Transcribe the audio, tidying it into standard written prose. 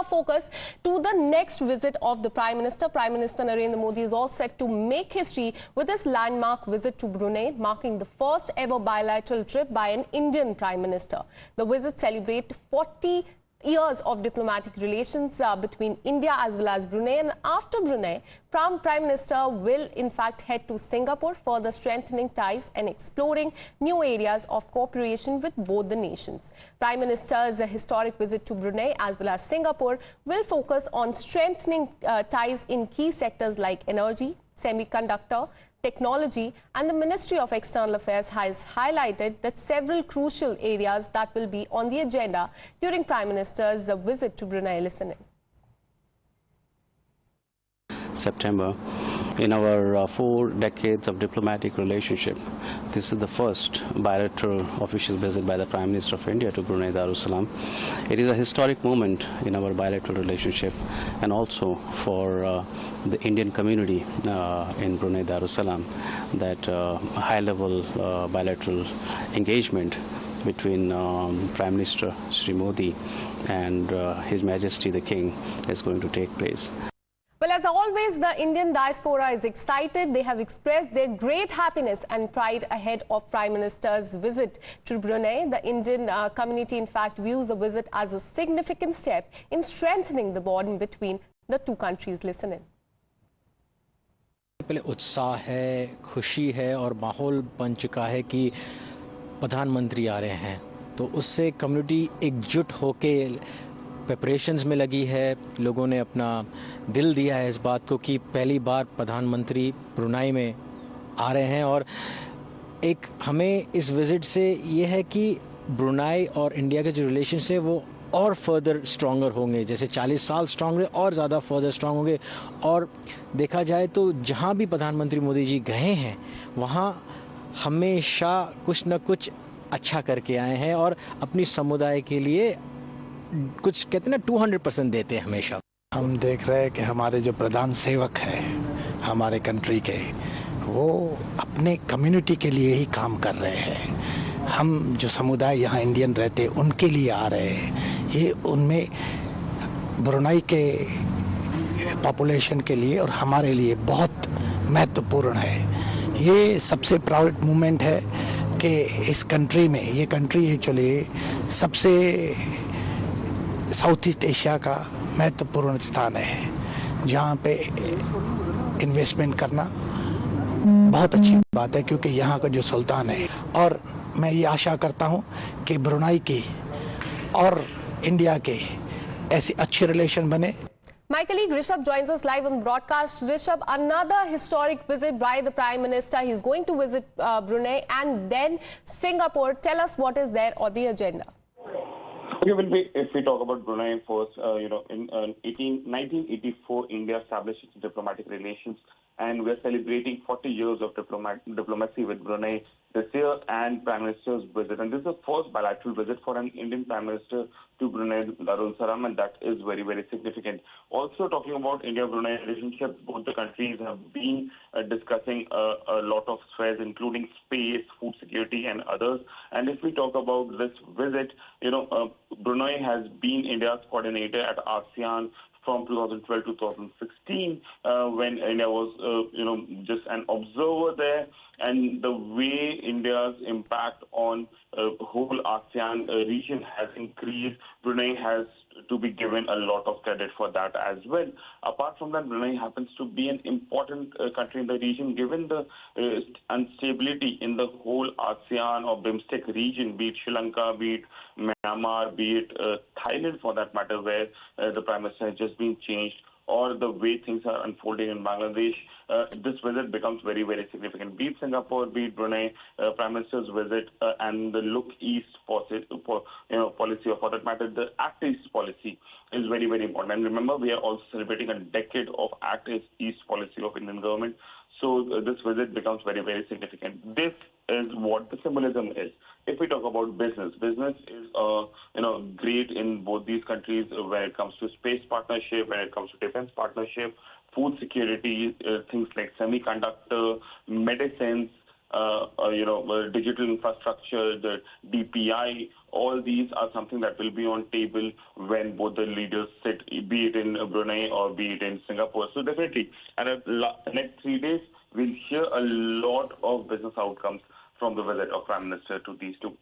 our focus to the next visit of the Prime Minister. Prime Minister Narendra Modi is all set to make history with this landmark visit to Brunei, marking the first ever bilateral trip by an Indian Prime Minister. The visit celebrates 40 years of diplomatic relations between India as well as Brunei, and after Brunei, Prime Minister will in fact head to Singapore, further strengthening ties and exploring new areas of cooperation with both the nations. Prime Minister's historic visit to Brunei as well as Singapore will focus on strengthening ties in key sectors like energy, semiconductor, technology, and the Ministry of External Affairs has highlighted that several crucial areas that will be on the agenda during Prime Minister's visit to Brunei. Listen in. September. In our 4 decades of diplomatic relationship, this is the first bilateral official visit by the Prime Minister of India to Brunei Darussalam. It is a historic moment in our bilateral relationship and also for the Indian community in Brunei Darussalam, that high-level bilateral engagement between Prime Minister Shri Modi and His Majesty the King is going to take place. Well, as always, the Indian diaspora is excited. They have expressed their great happiness and pride ahead of Prime Minister's visit to Brunei. The Indian community, in fact, views the visit as a significant step in strengthening the bond between the two countries. Listen in. पहले उत्साह है, खुशी है और माहौल बन चुका है कि प्रधानमंत्री आ रहे हैं, तो उससे कम्युनिटी एकजुट होके प्रिपरेशंस में लगी है। लोगों ने अपना दिल दिया है इस बात को कि पहली बार प्रधानमंत्री ब्रुनाई में आ रहे हैं, और एक हमें इस विज़िट से ये है कि ब्रुनाई और इंडिया के जो रिलेशंस है वो और फर्दर स्ट्रॉन्गर होंगे, जैसे 40 साल स्ट्रॉन्ग रहे और ज़्यादा फर्दर स्ट्रॉन्ग होंगे। और देखा जाए तो जहाँ भी प्रधानमंत्री मोदी जी गए हैं वहाँ हमेशा कुछ न कुछ अच्छा करके आए हैं और अपनी समुदाय के लिए कुछ कहते हैं ना 200% देते हैं हमेशा। हम देख रहे हैं कि हमारे जो प्रधान सेवक है हमारे कंट्री के, वो अपने कम्युनिटी के लिए ही काम कर रहे हैं। हम जो समुदाय यहाँ इंडियन रहते हैं उनके लिए आ रहे हैं, ये उनमें ब्रुनाई के पॉपुलेशन के लिए और हमारे लिए बहुत महत्वपूर्ण है। ये सबसे प्राउड मोमेंट है कि इस कंट्री में, ये कंट्री एक्चुअली सबसे साउथ ईस्ट एशिया का महत्वपूर्ण स्थान है जहाँ पे इन्वेस्टमेंट करना बहुत अच्छी बात है, क्योंकि यहाँ का जो सुल्तान है, और मैं ये आशा करता हूँ कि ब्रुनाई की और इंडिया के ऐसी अच्छी रिलेशन बने। My colleague Rishabh joins us live on the broadcast. Rishabh, another historic visit by the Prime Minister. He's going to visit Brunei and then Singapore. Tell us what is there on the agenda. Okay, well, if we talk about Brunei first, in 1984, India established its diplomatic relations, and we're celebrating 40 years of diplomacy with Brunei this year and Prime Minister's visit. And this is the first bilateral visit for an Indian Prime Minister to Brunei Darussalam, and that is very, very significant. Also, talking about India-Brunei relationship, both the countries have been discussing a lot of spheres, including space, food security, and others. And if we talk about this visit, Brunei has been India's coordinator at ASEAN from 2012 to 2016, when India was, just an observer there. And the way India's impact on whole ASEAN region has increased, Brunei has to be given a lot of credit for that as well. Apart from that, Brunei happens to be an important country in the region, given the instability in the whole ASEAN or BIMSTEC region, be it Sri Lanka, be it Myanmar, be it Thailand for that matter, where the Prime Minister has just been changed, or the way things are unfolding in Bangladesh. This visit becomes very, very significant. Be it Singapore, be it Brunei, Prime Minister's visit and the Look East policy, or for that matter, the Act East policy is very, very important. And remember, we are also celebrating a decade of Act East policy of Indian government. So this visit becomes very, very significant. This is what the symbolism is. If we talk about business is great in both these countries when it comes to space partnership, when it comes to defense partnership, food security, things like semiconductor, medicines, digital infrastructure, the DPI, all these are something that will be on table when both the leaders sit, be it in Brunei or be it in Singapore. So definitely, and the next 3 days, we'll hear a lot of business outcomes from the visit of Prime Minister to these two